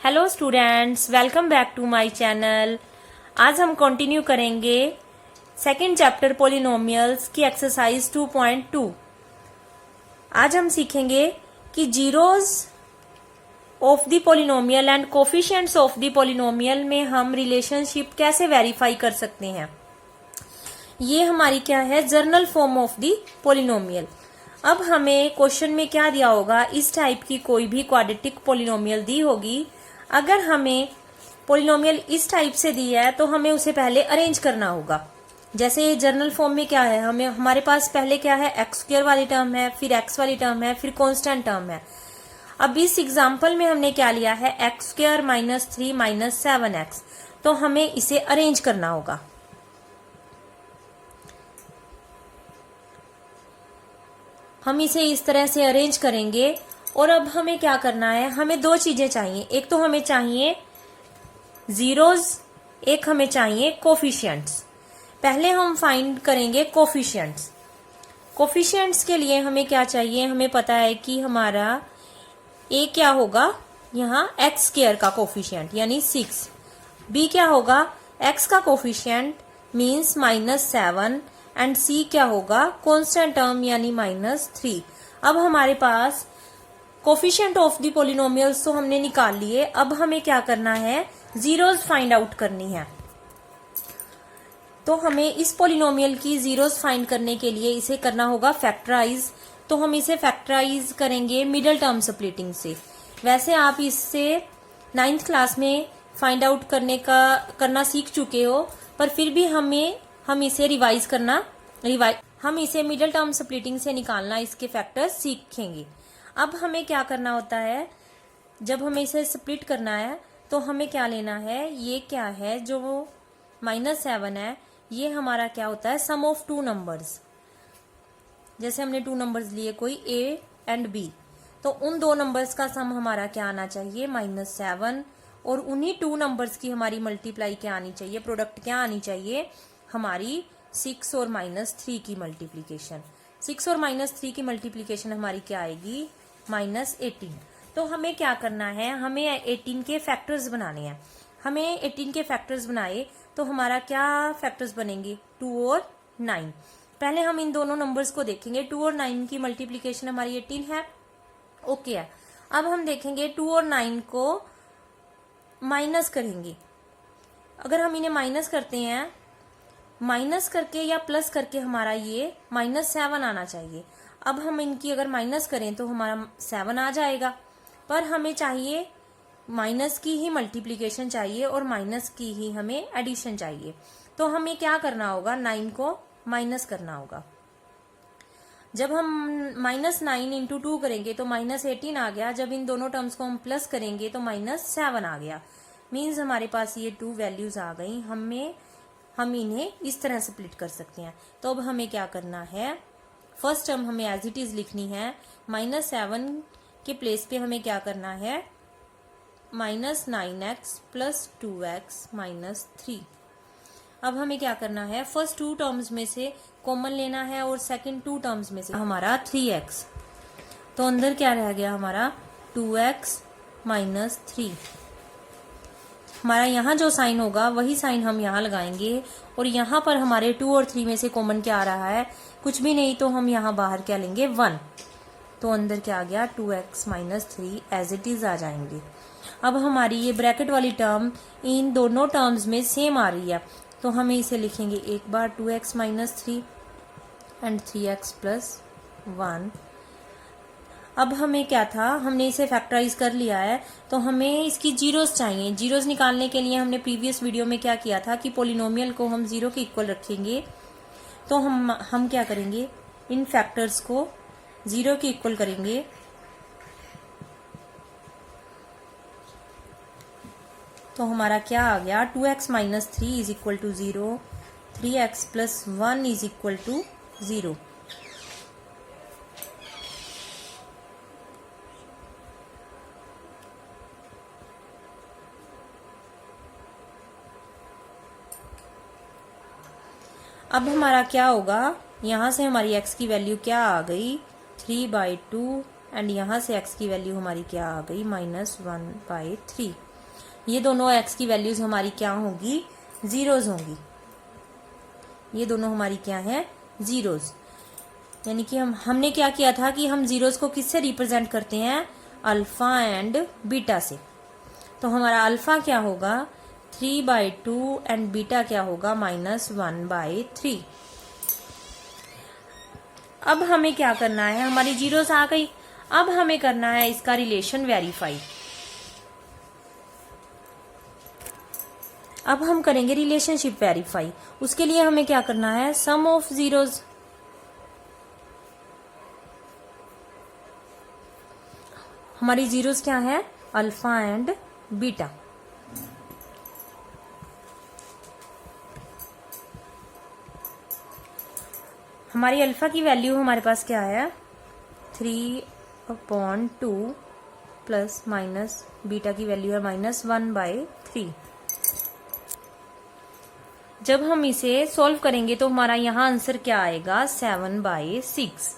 Hello students, welcome back to my channel. आज हम continue करेंगे सेकंड चैप्टर पॉलिनोमियल्स की एक्सरसाइज 2.2। आज हम सीखेंगे कि zeros of the polynomial and coefficients of the polynomial में हम रिलेशनशिप कैसे वेरीफाई कर सकते हैं। ये हमारी क्या है, journal form of the polynomial. अब हमें क्वेश्चन में क्या दिया होगा, इस टाइप की कोई भी क्वाड्रेटिक पॉलिनोमियल दी होगी। अगर हमें पॉलिनोमियल इस टाइप से दी है तो हमें उसे पहले अरेंज करना होगा। जैसे जर्नल फॉर्म में क्या है, हमारे पास पहले क्या है, एक्स स्क्वायर वाली टर्म है, फिर एक्स वाली टर्म है, फिर कांस्टेंट टर्म है। अब इस एग्जांपल में हमने क्या लिया है, x square minus 3 minus 7x, तो हमें इसे अरेंज करना होगा। हम इसे इस तरह से अरेंज करेंगे। और अब हमें क्या करना है, हमें दो चीजें चाहिए। एक तो हमें चाहिए जीरोज, एक हमें चाहिए कोफिशिएंट्स। पहले हम फाइंड करेंगे कोफिशिएंट्स। कोफिशिएंट्स के लिए हमें क्या चाहिए, हमें पता है कि हमारा ए क्या होगा, यहाँ एक्स स्क्वायर का कोफिशिएंट यानी 6। बी क्या होगा, एक्स का कोफिशिएंट मीन्स -7 एंड सी क्या होगा, कांस्टेंट टर्म यानी -3। अब हमारे पास कोफिशिएंट ऑफ द पॉलिनोमियल्स तो हमने निकाल लिए। अब हमें क्या करना है, जीरोज फाइंड आउट करनी है। तो हमें इस पॉलिनोमियल की जीरोज फाइंड करने के लिए इसे करना होगा फैक्टराइज। तो हम इसे फैक्टराइज करेंगे मिडिल टर्म स्प्लिटिंग से। वैसे आप इससे 9th क्लास में फाइंड आउट करना सीख चुके हो, पर फिर भी हम इसे रिवाइज हम इसे मिडिल टर्म स्प्लिटिंग से निकालना, इसके फैक्टर्स सीखेंगे। अब हमें क्या करना होता है, जब हमें इसे स्प्लिट करना है तो हमें क्या लेना है, ये क्या है जो -7 है, ये हमारा क्या होता है, सम ऑफ टू नंबर्स। जैसे हमने 2 नंबर्स लिए कोई ए एंड बी, तो उन 2 नंबर्स का सम हमारा क्या आना चाहिए, -7। और उन्हीं 2 नंबर्स की हमारी मल्टीप्लाई क्या आनी चाहिए, प्रोडक्ट क्या आनी चाहिए, हमारी 6 और -3 की मल्टीप्लीकेशन। 6 और -3 की मल्टीप्लीकेशन हमारी क्या आएगी, -18। तो हमें क्या करना है, हमें 18 के फैक्टर्स बनाने हैं। हमें 18 के फैक्टर्स बनाए तो हमारा क्या फैक्टर्स बनेंगे, 2 और 9। पहले हम इन दोनों नंबर्स को देखेंगे। 2 और 9 की मल्टीप्लीकेशन हमारी 18 है, ओके है। अब हम देखेंगे 2 और 9 को माइनस करेंगे। अगर हम इन्हें माइनस करते हैं, माइनस करके या प्लस करके हमारा ये -7 आना चाहिए। अब हम इनकी अगर माइनस करें तो हमारा 7 आ जाएगा, पर हमें चाहिए माइनस की ही मल्टीप्लीकेशन चाहिए और माइनस की ही हमें एडिशन चाहिए। तो हमें क्या करना होगा, 9 को माइनस करना होगा। जब हम -9 इंटू 2 करेंगे तो -18 आ गया। जब इन दोनों टर्म्स को हम प्लस करेंगे तो -7 आ गया। मीन्स हमारे पास ये 2 वैल्यूज आ गई। हम इन्हें इस तरह स्प्लिट कर सकते हैं। तो अब हमें क्या करना है, फर्स्ट टर्म हमें एज इट इज लिखनी है। -7 के प्लेस पे हमें क्या करना है, -9x + 2x - 3। अब हमें क्या करना है, फर्स्ट 2 टर्म्स में से कॉमन लेना है और सेकंड 2 टर्म्स में से हमारा 3x। तो अंदर क्या रह गया हमारा, 2x - 3। हमारा यहाँ जो साइन होगा वही साइन हम यहाँ लगाएंगे। और यहाँ पर हमारे 2 और 3 में से कॉमन क्या आ रहा है, कुछ भी नहीं, तो हम यहाँ बाहर क्या लेंगे, 1। तो अंदर क्या आ गया, 2x - 3 एज इट इज आ जाएंगे। अब हमारी ये ब्रैकेट वाली टर्म इन दोनों टर्म्स में सेम आ रही है, तो हमें इसे लिखेंगे एक बार 2x - 3 एंड 3x + 1। अब हमें क्या था, हमने इसे फैक्टराइज कर लिया है, तो हमें इसकी जीरोस चाहिए। जीरोस निकालने के लिए हमने प्रीवियस वीडियो में क्या किया था कि पॉलिनोमियल को हम 0 के इक्वल रखेंगे। तो हम क्या करेंगे, इन फैक्टर्स को 0 के इक्वल करेंगे। तो हमारा क्या आ गया, 2x - 3 = 0, 3x + 1 = 0। अब हमारा क्या होगा, यहाँ से हमारी x की वैल्यू क्या आ गई, 3/2 एंड यहाँ से x की वैल्यू हमारी क्या आ गई, -1/3। ये दोनों x की वैल्यूज हमारी क्या होंगी, जीरोज होंगी। ये दोनों हमारी क्या है, जीरोज। यानी कि हमने क्या किया था कि हम जीरोज को किससे रिप्रेजेंट करते हैं, अल्फा एंड बीटा से। तो हमारा अल्फा क्या होगा 3/2 एंड बीटा क्या होगा -1/3। अब हमें क्या करना है, हमारी जीरोस आ गई। अब हमें करना है इसका रिलेशन वेरीफाई। अब हम करेंगे रिलेशनशिप वेरीफाई। उसके लिए हमें क्या करना है, सम ऑफ जीरोज। हमारी जीरोस क्या है, अल्फा एंड बीटा। हमारी अल्फा की वैल्यू हमारे पास क्या है 3/2 प्लस माइनस बीटा की वैल्यू है -1/3। जब हम इसे सॉल्व करेंगे तो हमारा यहां आंसर क्या आएगा 7/6।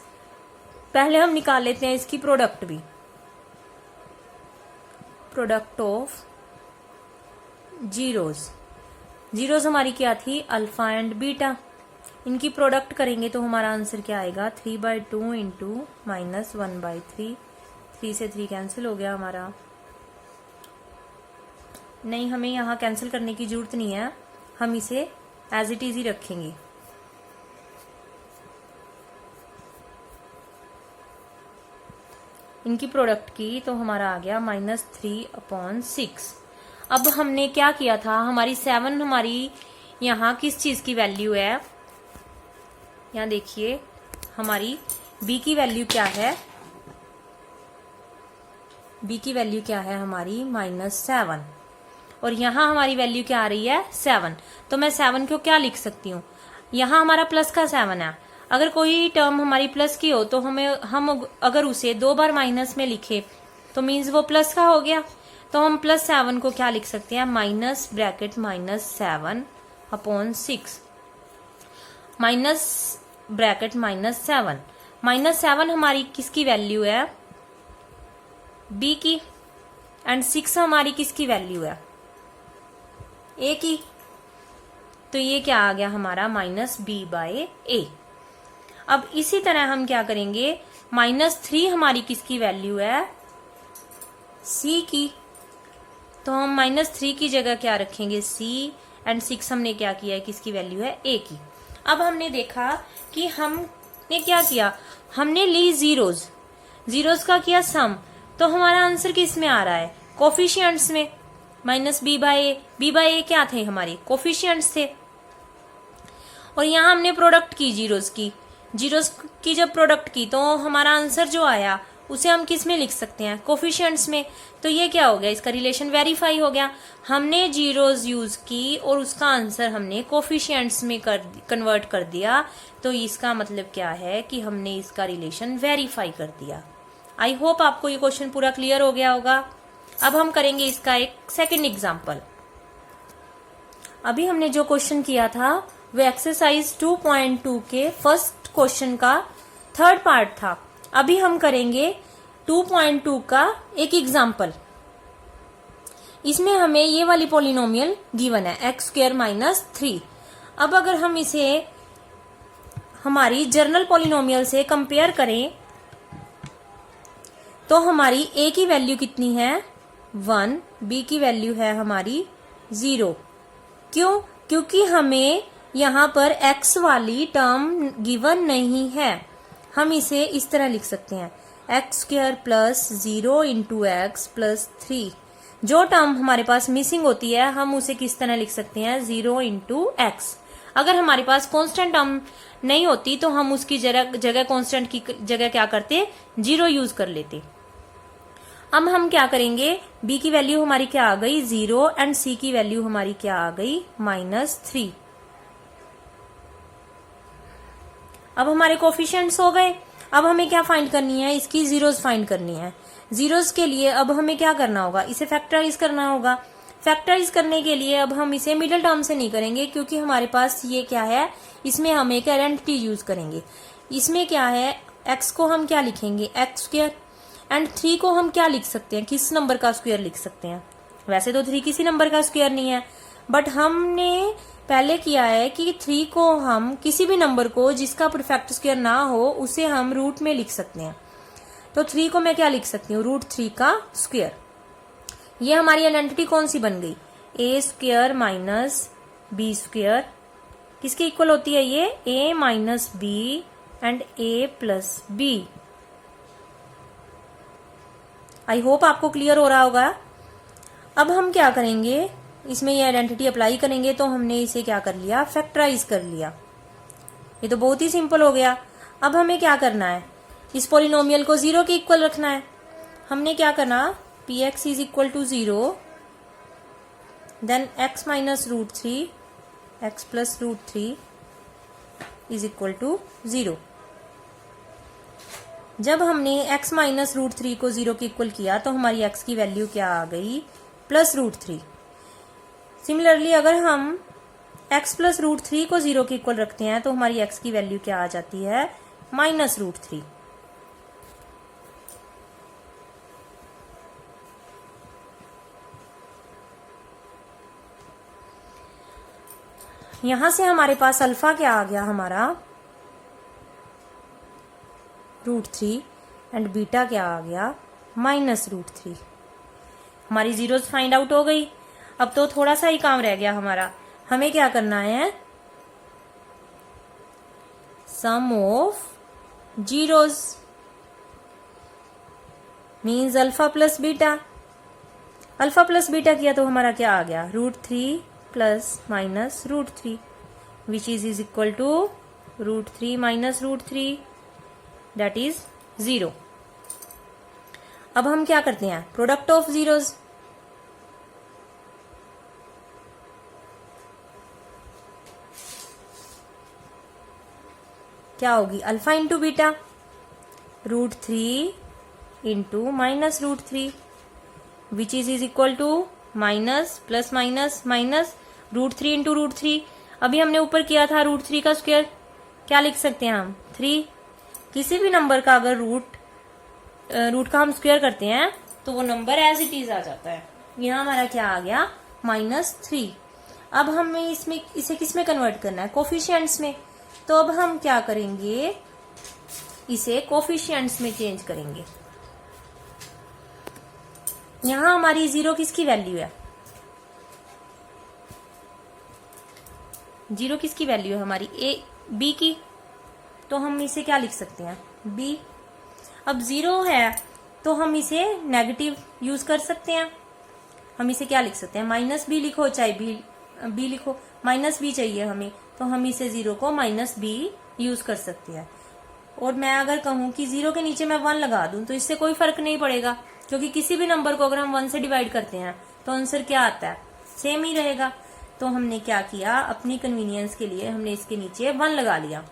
पहले हम निकाल लेते हैं इसकी प्रोडक्ट भी। Product of zeros. जीरोज हमारी क्या थी, अल्फा एंड बीटा। इनकी प्रोडक्ट करेंगे तो हमारा आंसर क्या आएगा 3/2 इंटू -1/3। 3 से 3 कैंसिल हो गया हमारा। नहीं, हमें यहाँ कैंसिल करने की जरूरत नहीं है, हम इसे एज इट इज ही रखेंगे। इनकी प्रोडक्ट की तो हमारा आ गया -3/6। अब हमने क्या किया था, हमारी 7 हमारी यहाँ किस चीज की वैल्यू है, यहाँ देखिए हमारी b की वैल्यू क्या है, b की वैल्यू क्या है हमारी -7 और यहाँ हमारी वैल्यू क्या आ रही है 7। तो मैं 7 को क्या लिख सकती हूँ, यहाँ हमारा प्लस का 7 है। अगर कोई टर्म हमारी प्लस की हो तो हम अगर उसे 2 बार माइनस में लिखे तो मीन्स वो प्लस का हो गया। तो हम +7 को क्या लिख सकते हैं, माइनस ब्रैकेट -7/6 माइनस ब्रैकेट -7। -7 हमारी किसकी वैल्यू है, b की, एंड 6 हमारी किसकी वैल्यू है, a की। तो ये क्या आ गया हमारा -b/a। अब इसी तरह हम क्या करेंगे, -3 हमारी किसकी वैल्यू है, c की। तो हम -3 की जगह क्या रखेंगे, c, एंड 6 हमने क्या किया है, किसकी वैल्यू है, a की। अब हमने देखा कि हमने क्या किया, हमने ली जीरोज, जीरोज का किया सम। तो हमारा आंसर किस में आ रहा है, कोफिशिएंट्स में, -b/a। b/a क्या थे, हमारे कोफिशिएंट्स थे। और यहाँ हमने प्रोडक्ट की जीरोज की, जीरोज की जब प्रोडक्ट की तो हमारा आंसर जो आया उसे हम किस में लिख सकते हैं, कोफिशिएंट्स में। तो ये क्या हो गया, इसका रिलेशन वेरीफाई हो गया। हमने जीरोज यूज की और उसका आंसर हमने कोफिशिएंट्स में कन्वर्ट कर दिया। तो इसका मतलब क्या है कि हमने इसका रिलेशन वेरीफाई कर दिया। आई होप आपको ये क्वेश्चन पूरा क्लियर हो गया होगा। अब हम करेंगे इसका एक सेकेंड एग्जाम्पल। अभी हमने जो क्वेश्चन किया था वो एक्सरसाइज 2.2 के फर्स्ट क्वेश्चन का थर्ड पार्ट था। अभी हम करेंगे 2.2 का एक एग्जाम्पल। इसमें हमें ये वाली पॉलिनोमियल गिवन है x² - 3। अब अगर हम इसे हमारी जर्नल पॉलिनोमियल से कंपेयर करें तो हमारी a की वैल्यू कितनी है 1, b की वैल्यू है हमारी 0। क्यों, क्योंकि हमें यहाँ पर x वाली टर्म गिवन नहीं है। हम इसे इस तरह लिख सकते हैं x² + 0 × x + 3। जो टर्म हमारे पास मिसिंग होती है हम उसे किस तरह लिख सकते हैं 0 × x। अगर हमारे पास कांस्टेंट टर्म नहीं होती तो हम उसकी जगह कांस्टेंट की जगह क्या करते, 0 यूज कर लेते। अब हम क्या करेंगे, b की वैल्यू हमारी क्या आ गई 0 एंड c की वैल्यू हमारी क्या आ गई -3। अब हमारे कोफिशिएंट्स हो गए। अब हमें क्या फाइंड करनी है, इसकी जीरोस फाइंड करनी है। जीरोस के लिए अब हमें क्या करना होगा, इसे फैक्टराइज करना होगा। फैक्टराइज करने के लिए अब हम इसे मिडिल टर्म से नहीं करेंगे क्योंकि हमारे पास ये क्या है, इसमें हम एक आइडेंटिटी यूज करेंगे। इसमें क्या है, x को हम क्या लिखेंगे x² एंड 3 को हम क्या लिख सकते हैं, किस नंबर का स्क्वायर लिख सकते हैं वैसे तो 3 किसी नंबर का स्क्वायर नहीं है, बट हमने पहले किया है कि 3 को हम किसी भी नंबर को जिसका परफेक्ट स्क्वायर ना हो उसे हम रूट में लिख सकते हैं। तो 3 को मैं क्या लिख सकती हूँ, √3 का स्क्वायर। ये हमारी आइडेंटिटी कौन सी बन गई, a square minus b square. किसके इक्वल होती है ये, a minus b and a plus b. I hope आपको क्लियर हो रहा होगा। अब हम क्या करेंगे, इसमें ये आइडेंटिटी अप्लाई करेंगे, तो हमने इसे क्या कर लिया, फैक्टराइज कर लिया। ये तो बहुत ही सिंपल हो गया। अब हमें क्या करना है, इस पॉलिनोमियल को 0 के इक्वल रखना है। हमने क्या करना, px is equal to 0, then x minus √3, x plus √3 is equal to 0। जब हमने x माइनस √3 को 0 के इक्वल किया तो हमारी x की वैल्यू क्या आ गई, प्लस √3। सिमिलरली अगर हम x प्लस √3 को 0 के इक्वल रखते हैं तो हमारी x की वैल्यू क्या आ जाती है, माइनस √3। यहां से हमारे पास अल्फा क्या आ गया, हमारा √3 एंड बीटा क्या आ गया, माइनस √3। हमारी जीरोस फाइंड आउट हो गई। अब तो थोड़ा सा ही काम रह गया हमारा। हमें क्या करना है, sum of zeros means alpha plus beta. Alpha plus beta किया तो हमारा क्या आ गया, √3 plus minus √3 which is equal to √3 minus √3 that is 0। अब हम क्या करते हैं, प्रोडक्ट ऑफ जीरोस। क्या होगी, alpha into beta, √3 into minus √3 which is equal to minus plus minus minus √3 into √3। अभी हमने ऊपर किया था √3 का स्क्वायर, क्या लिख सकते हैं हम, 3। किसी भी नंबर का अगर रूट का हम स्क्वायर करते हैं तो वो नंबर एज इट इज आ जाता है। यहाँ हमारा क्या आ गया, -3। अब हमें इसमें इसे किस में कन्वर्ट करना है, कोफिशिएंट्स में। तो अब हम क्या करेंगे, इसे कोफिशिएंट्स में चेंज करेंगे। यहाँ हमारी 0 किसकी वैल्यू है, 0 किसकी वैल्यू है हमारी, b की। तो हम इसे क्या लिख सकते हैं, b। अब 0 है तो हम इसे नेगेटिव यूज कर सकते हैं। हम इसे क्या लिख सकते हैं, -b लिखो चाहे b लिखो, -b चाहिए हमें, तो हम इसे 0 को -b यूज कर सकते हैं। और मैं अगर कहूं कि 0 के नीचे मैं 1 लगा दूं तो इससे कोई फर्क नहीं पड़ेगा, क्योंकि किसी भी नंबर को अगर हम 1 से डिवाइड करते हैं तो आंसर क्या आता है, सेम ही रहेगा। तो हमने क्या किया, अपनी कन्वीनियंस के लिए हमने इसके नीचे 1 लगा लिया।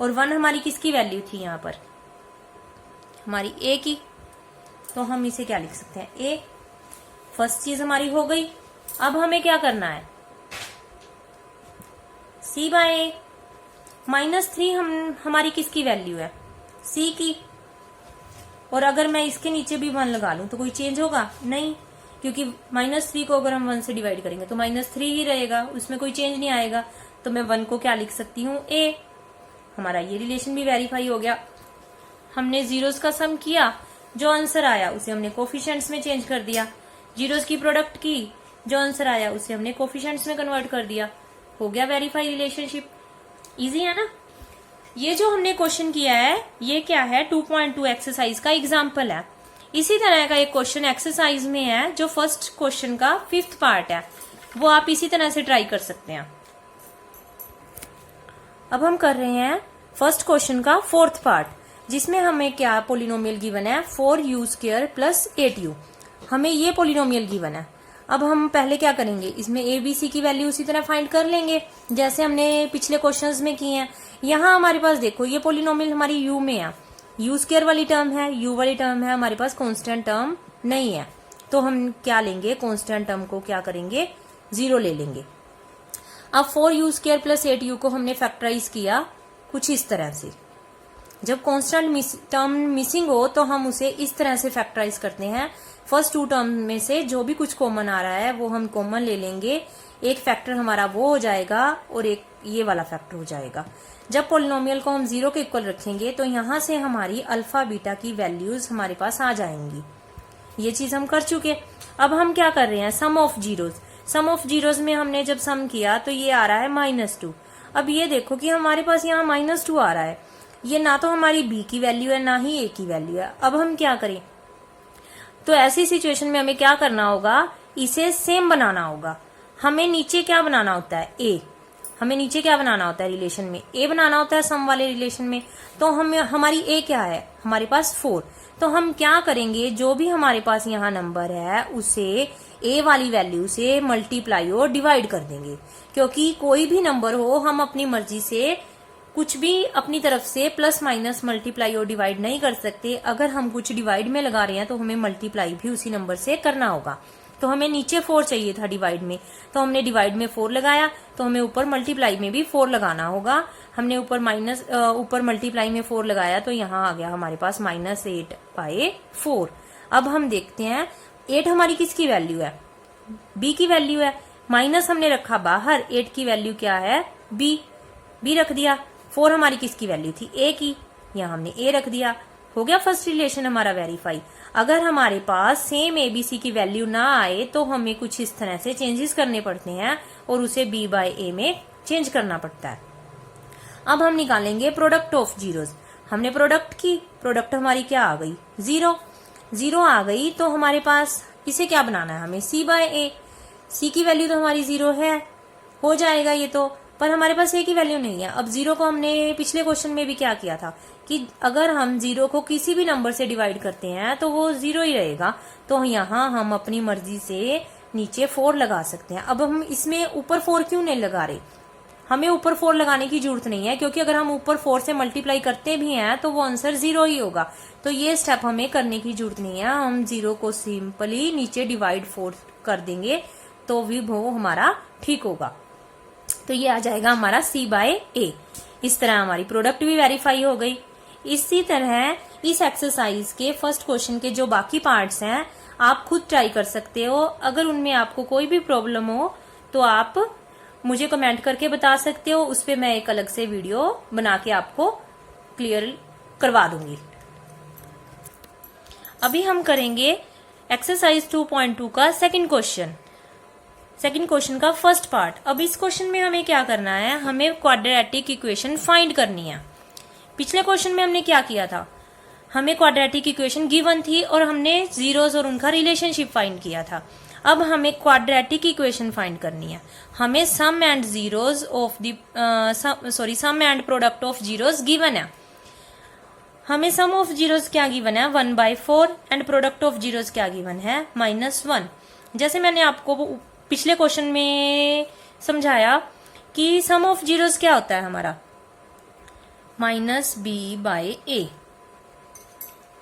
और 1 हमारी किसकी वैल्यू थी, यहाँ पर हमारी a की। तो हम इसे क्या लिख सकते हैं, a। फर्स्ट चीज हमारी हो गई। अब हमें क्या करना है, c/a। -3 हमारी किसकी वैल्यू है, c की। और अगर मैं इसके नीचे भी 1 लगा लूं तो कोई चेंज होगा नहीं, क्योंकि -3 को अगर हम 1 से डिवाइड करेंगे तो -3 ही रहेगा, उसमें कोई चेंज नहीं आएगा। तो मैं 1 को क्या लिख सकती हूँ, a। हमारा ये रिलेशन भी वेरीफाई हो गया। हमने जीरोस का सम किया, जो आंसर आया उसे हमने कोफिशिएंट्स में चेंज कर दिया। जीरोस की प्रोडक्ट की, जो आंसर आया उसे हमने कोफिशिएंट्स में कन्वर्ट कर दिया। हो गया वेरीफाई रिलेशनशिप। इजी है ना। ये जो हमने क्वेश्चन किया है ये क्या है, 2.2 एक्सरसाइज का एग्जाम्पल है। इसी तरह का एक क्वेश्चन एक्सरसाइज में है जो फर्स्ट क्वेश्चन का 5th पार्ट है, वो आप इसी तरह से ट्राई कर सकते हैं। अब हम कर रहे हैं फर्स्ट क्वेश्चन का 4th पार्ट, जिसमें हमें क्या पोलिनोमियल गिवन है, 4u² प्लस 8u। हमें ये पोलिनोमियल गिवन है। अब हम पहले क्या करेंगे, इसमें a b c की वैल्यू उसी तरह फाइंड कर लेंगे जैसे हमने पिछले क्वेश्चंस में किए हैं। यहाँ हमारे पास देखो ये पोलिनोमियल हमारी u में है, u² वाली टर्म है, u वाली टर्म है, हमारे पास कांस्टेंट टर्म नहीं है। तो हम क्या लेंगे, कांस्टेंट टर्म को क्या करेंगे, 0 ले लेंगे। अब 4u² प्लस 8u को हमने फैक्टराइज किया कुछ इस तरह से, जब कांस्टेंट टर्म मिसिंग हो तो हम उसे इस तरह से फैक्टराइज करते हैं। फर्स्ट टू टर्म में से जो भी कुछ कॉमन आ रहा है वो हम कॉमन ले लेंगे, एक फैक्टर हमारा वो हो जाएगा और एक ये वाला फैक्टर हो जाएगा। जब पोलिनोमियल को हम 0 के इक्वल रखेंगे तो यहां से हमारी अल्फा बीटा की वैल्यूज हमारे पास आ जाएंगी। ये चीज हम कर चुके। अब हम क्या कर रहे हैं, sum of zeros. Sum of zeros में हमने जब सम किया तो ये आ रहा है -2। अब ये देखो कि हमारे पास यहाँ -2 आ रहा है, ये ना तो हमारी b की वैल्यू है ना ही a की वैल्यू है। अब हम क्या करें, तो ऐसी सिचुएशन में हमें क्या करना होगा, इसे सेम बनाना होगा। हमें नीचे क्या बनाना होता है, a। हमें नीचे क्या बनाना होता है रिलेशन में, a बनाना होता है सम वाले रिलेशन में। तो हमारी a क्या है, हमारे पास 4। तो हम क्या करेंगे, जो भी हमारे पास यहाँ नंबर है उसे a वाली वैल्यू से मल्टीप्लाई और डिवाइड कर देंगे, क्योंकि कोई भी नंबर हो हम अपनी मर्जी से कुछ भी अपनी तरफ से प्लस माइनस मल्टीप्लाई और डिवाइड नहीं कर सकते। अगर हम कुछ डिवाइड में लगा रहे हैं तो हमें मल्टीप्लाई भी उसी नंबर से करना होगा। तो हमें नीचे 4 चाहिए था डिवाइड में, तो हमने डिवाइड में 4 लगाया, तो हमें ऊपर मल्टीप्लाई में भी 4 लगाना होगा। हमने ऊपर मल्टीप्लाई में 4 लगाया तो यहाँ आ गया हमारे पास -8/4। अब हम देखते हैं 8 हमारी किसकी वैल्यू है, b की वैल्यू है। माइनस हमने रखा बाहर, 8 की वैल्यू क्या है, b रख दिया। 4 हमारी किसकी वैल्यू थी, a की, यहाँ हमने a रख दिया। हो गया फर्स्ट रिलेशन हमारा वेरीफाई। अगर हमारे पास सेम abc की वैल्यू ना आए तो हमें कुछ इस तरह से चेंजेस करने पड़ते हैं और उसे b/a में चेंज करना पड़ता है। अब हम निकालेंगे प्रोडक्ट ऑफ जीरोस। हमने प्रोडक्ट की, प्रोडक्ट हमारी क्या आ गई, 0 आ गई। तो हमारे पास इसे क्या बनाना है, हमें c/a। c की वैल्यू तो हमारी 0 है, हो जाएगा ये तो, पर हमारे पास a की वैल्यू नहीं है। अब 0 को हमने पिछले क्वेश्चन में भी क्या किया था कि अगर हम 0 को किसी भी नंबर से डिवाइड करते हैं तो वो 0 ही रहेगा। तो यहाँ हम अपनी मर्जी से नीचे 4 लगा सकते हैं। अब हम इसमें ऊपर 4 क्यों नहीं लगा रहे, हमें ऊपर 4 लगाने की जरूरत नहीं है, क्योंकि अगर हम ऊपर 4 से मल्टीप्लाई करते भी हैं तो वो आंसर 0 ही होगा। तो ये स्टेप हमें करने की जरूरत नहीं है, हम 0 को सिंपली नीचे डिवाइड 4 कर देंगे तो भी वो हमारा ठीक होगा। तो ये आ जाएगा हमारा c/a। इस तरह हमारी प्रोडक्ट भी वेरीफाई हो गई। इसी तरह इस एक्सरसाइज के फर्स्ट क्वेश्चन के जो बाकी पार्ट्स हैं आप खुद ट्राई कर सकते हो। अगर उनमें आपको कोई भी प्रॉब्लम हो तो आप मुझे कमेंट करके बता सकते हो, उस पर मैं एक अलग से वीडियो बना के आपको क्लियर करवा दूंगी। अभी हम करेंगे एक्सरसाइज 2.2 का सेकंड क्वेश्चन का फर्स्ट पार्ट। अब इस क्वेश्चन में हमें क्या करना है, हमें क्वाड्रेटिक इक्वेशन फाइंड करनी है। पिछले क्वेश्चन में हमने क्या किया था, हमें क्वाड्रेटिक इक्वेशन गिवन थी और हमने जीरोस और उनका रिलेशनशिप फाइंड किया था। अब हमें क्वाड्रेटिक इक्वेशन फाइंड करनी है। हमें sum and product of zeros given है। हमें सम ऑफ जीरोस क्या गिवन है, 1/4 एंड प्रोडक्ट ऑफ जीरोस क्या गिवन है, -1। जैसे मैंने आपको पिछले क्वेश्चन में समझाया कि सम ऑफ जीरोस क्या होता है हमारा, -b/a।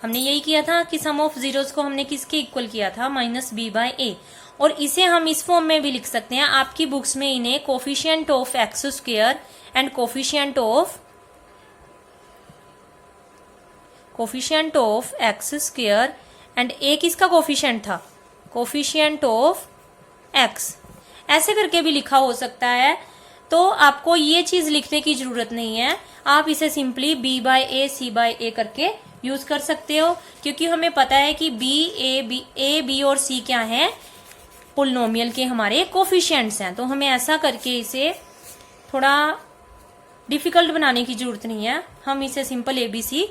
हमने यही किया था कि सम ऑफ जीरोस को हमने किसके इक्वल किया था, -b/a। और इसे हम इस फॉर्म में भी लिख सकते हैं, आपकी बुक्स में इन्हें coefficient of x square and coefficient of x square and a किसका कोफिशिएंट था, कोफिशिएंट ऑफ x, ऐसे करके भी लिखा हो सकता है। तो आपको ये चीज लिखने की जरूरत नहीं है, आप इसे सिंपली b/a c/a करके यूज कर सकते हो, क्योंकि हमें पता है कि a b और c क्या है, पोलिनोमियल के हमारे कोफिशिएंट्स हैं। तो हमें ऐसा करके इसे थोड़ा डिफिकल्ट बनाने की जरूरत नहीं है, हम इसे सिंपल abc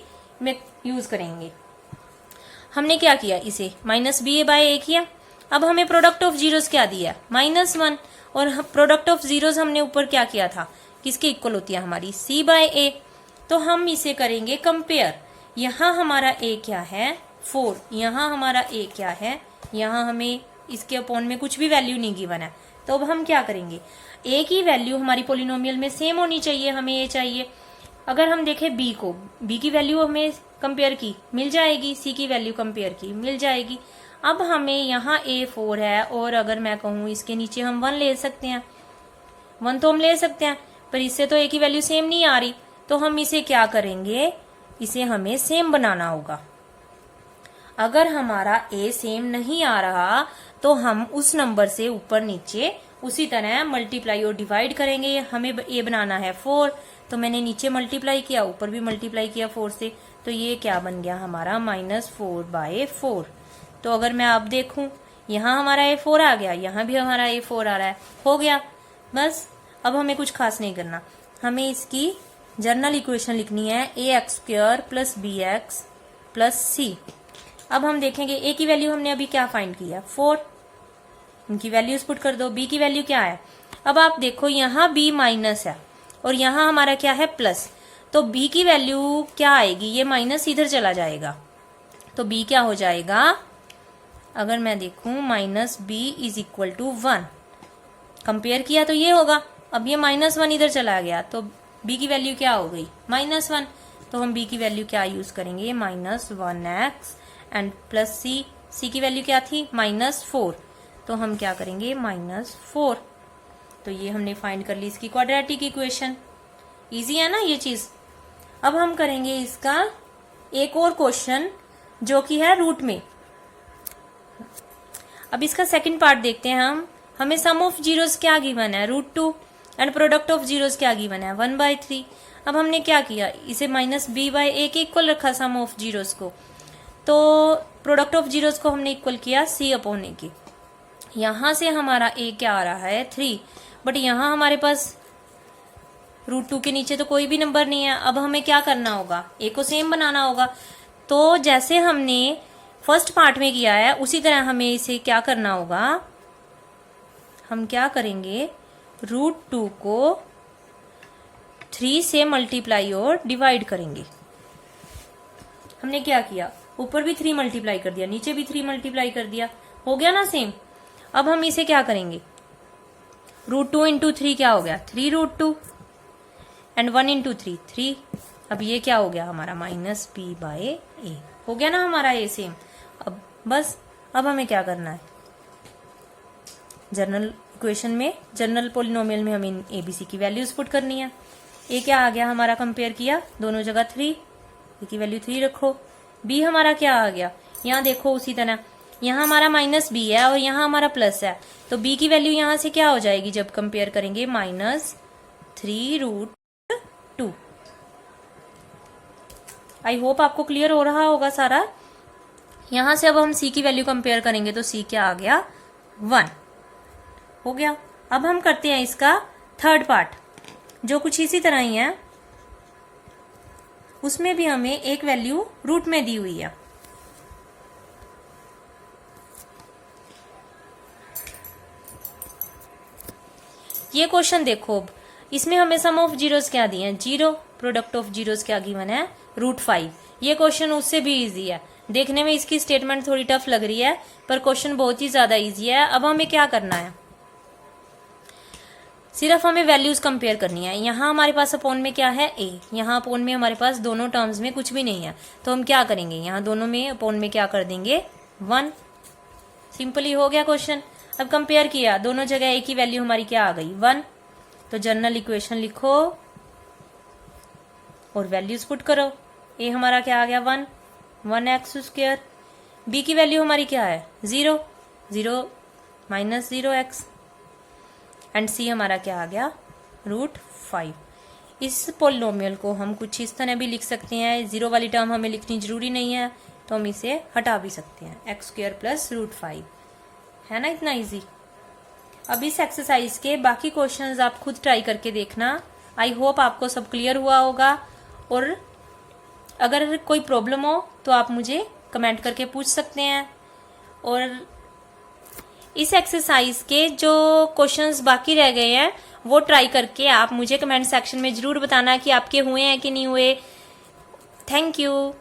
में यूज करेंगे। हमने क्या किया, इसे -ba/a किया। अब हमें प्रोडक्ट ऑफ जीरोस क्या दिया, -1। और प्रोडक्ट ऑफ जीरोस हमने ऊपर क्या किया था, किसके इक्वल होती है हमारी, c/a। तो हम इसे करेंगे कंपेयर। यहाँ हमारा a क्या है, 4, यहाँ हमारा a क्या है, यहाँ हमें इसके अपॉन में कुछ भी वैल्यू नहीं गिवन है। तो अब हम क्या करेंगे, a की वैल्यू हमारी पोलिनोमियल में सेम होनी चाहिए, हमें ये चाहिए। अगर हम देखें b को, b की वैल्यू हमें कंपेयर की मिल जाएगी, c की वैल्यू कंपेयर की मिल जाएगी। अब हमें यहाँ a 4 है और अगर मैं कहूँ इसके नीचे हम 1 ले सकते हैं, 1 तो हम ले सकते हैं, पर इससे तो a की वैल्यू सेम नहीं आ रही। तो हम इसे क्या करेंगे, इसे हमें सेम बनाना होगा। अगर हमारा ए सेम नहीं आ रहा तो हम उस नंबर से ऊपर नीचे उसी तरह मल्टीप्लाई और डिवाइड करेंगे। हमें ए बनाना है 4, तो मैंने नीचे मल्टीप्लाई किया, ऊपर भी मल्टीप्लाई किया 4 से, तो ये क्या बन गया हमारा -4/4। तो अगर मैं अब देखूं, यहाँ हमारा A4 आ गया, यहाँ भी हमारा A4 आ रहा है, हो गया बस। अब हमें कुछ खास नहीं करना, हमें इसकी जनरल इक्वेशन लिखनी है ax² + bx + c। अब हम देखेंगे a की वैल्यू हमने अभी क्या फाइंड किया, 4, इनकी वैल्यूज पुट कर दो। b की वैल्यू क्या है, अब आप देखो यहाँ b माइनस है और यहाँ हमारा क्या है प्लस, तो b की वैल्यू क्या आएगी, ये माइनस इधर चला जाएगा, तो b क्या हो जाएगा, अगर मैं देखूं -b = 1, कंपेयर किया तो ये होगा। अब ये -1 इधर चला गया, तो b की वैल्यू क्या हो गई, -1, तो हम b की वैल्यू क्या यूज करेंगे, -1x एंड प्लस c की वैल्यू क्या थी, -4, तो हम क्या करेंगे -4। तो ये हमने फाइंड कर ली इसकी क्वाड्रेटिक इक्वेशन। इजी है ना ये चीज। अब हम करेंगे इसका एक और क्वेश्चन जो कि है रूट में। अब इसका सेकंड पार्ट देखते हैं हम। हमें सम ऑफ जीरोस क्या गिवन है, √2, एंड प्रोडक्ट ऑफ जीरोस क्या गिवन है, 1/3। अब हमने क्या किया, इसे -b/a के इक्वल रखा सम ऑफ जीरोस को, तो प्रोडक्ट ऑफ जीरोस को हमने इक्वल किया c/a के। यहां से हमारा a क्या आ रहा है 3, बट यहां हमारे पास √2 के नीचे तो कोई भी नंबर नहीं है। अब हमें क्या करना होगा, a को सेम बनाना होगा। तो जैसे हमने फर्स्ट पार्ट में किया है उसी तरह हमें इसे क्या करना होगा, हम क्या करेंगे, √2 को 3 से मल्टीप्लाई और डिवाइड करेंगे। हमने क्या किया, ऊपर भी 3 मल्टीप्लाई कर दिया, नीचे भी 3 मल्टीप्लाई कर दिया, हो गया ना सेम। अब हम इसे क्या करेंगे, √2 × 3 क्या हो गया, 3√2, एंड 1 × 3 3। अब ये क्या हो गया हमारा -b/a, हो गया ना हमारा ये सेम। अब बस, अब हमें क्या करना है, जनरल इक्वेशन में, जनरल पोलिनोमियल में हमें abc की वैल्यूज पुट करनी है। a क्या आ गया हमारा, कंपेयर किया दोनों जगह 3, a की वैल्यू 3 रखो। b हमारा क्या आ गया, यहाँ देखो उसी तरह, यहाँ हमारा -b है और यहाँ हमारा प्लस है, तो b की वैल्यू यहाँ से क्या हो जाएगी जब कंपेयर करेंगे, -3√2। आई होप आपको क्लियर हो रहा होगा सारा। यहां से अब हम c की वैल्यू कंपेयर करेंगे तो c क्या आ गया, 1, हो गया। अब हम करते हैं इसका थर्ड पार्ट, जो कुछ इसी तरह ही है, उसमें भी हमें एक वैल्यू रूट में दी हुई है। ये क्वेश्चन देखो, अब इसमें हमें सम ऑफ जीरोस क्या दिए हैं, 0, प्रोडक्ट ऑफ जीरोस क्या गिवन है, √5। ये क्वेश्चन उससे भी इजी है, देखने में इसकी स्टेटमेंट थोड़ी टफ लग रही है पर क्वेश्चन बहुत ही ज्यादा इजी है। अब हमें क्या करना है, सिर्फ हमें वैल्यूज कंपेयर करनी है। यहाँ हमारे पास अपोन में क्या है, a, यहाँ अपोन में हमारे पास दोनों टर्म्स में कुछ भी नहीं है, तो हम क्या करेंगे, यहाँ दोनों में अपोन में क्या कर देंगे, 1। सिंपली हो गया क्वेश्चन। अब कंपेयर किया, दोनों जगह a की वैल्यू हमारी क्या आ गई, 1, तो जनरल इक्वेशन लिखो और वैल्यूज पुट करो। a हमारा क्या आ गया, 1x², b की वैल्यू हमारी क्या है, 0 -0x, एंड c हमारा क्या आ गया, √5। इस पोलिनोमियल को हम कुछ इस तरह भी लिख सकते हैं, 0 वाली टर्म हमें लिखनी जरूरी नहीं है, तो हम इसे हटा भी सकते हैं, x² + √5, है ना, इतना इजी। अब इस एक्सरसाइज के बाकी क्वेश्चंस आप खुद ट्राई करके देखना। आई होप आपको सब क्लियर हुआ होगा, और अगर कोई प्रॉब्लम हो तो आप मुझे कमेंट करके पूछ सकते हैं। और इस एक्सरसाइज के जो क्वेश्चंस बाकी रह गए हैं वो ट्राई करके आप मुझे कमेंट सेक्शन में जरूर बताना कि आपके हुए हैं कि नहीं हुए। Thank you.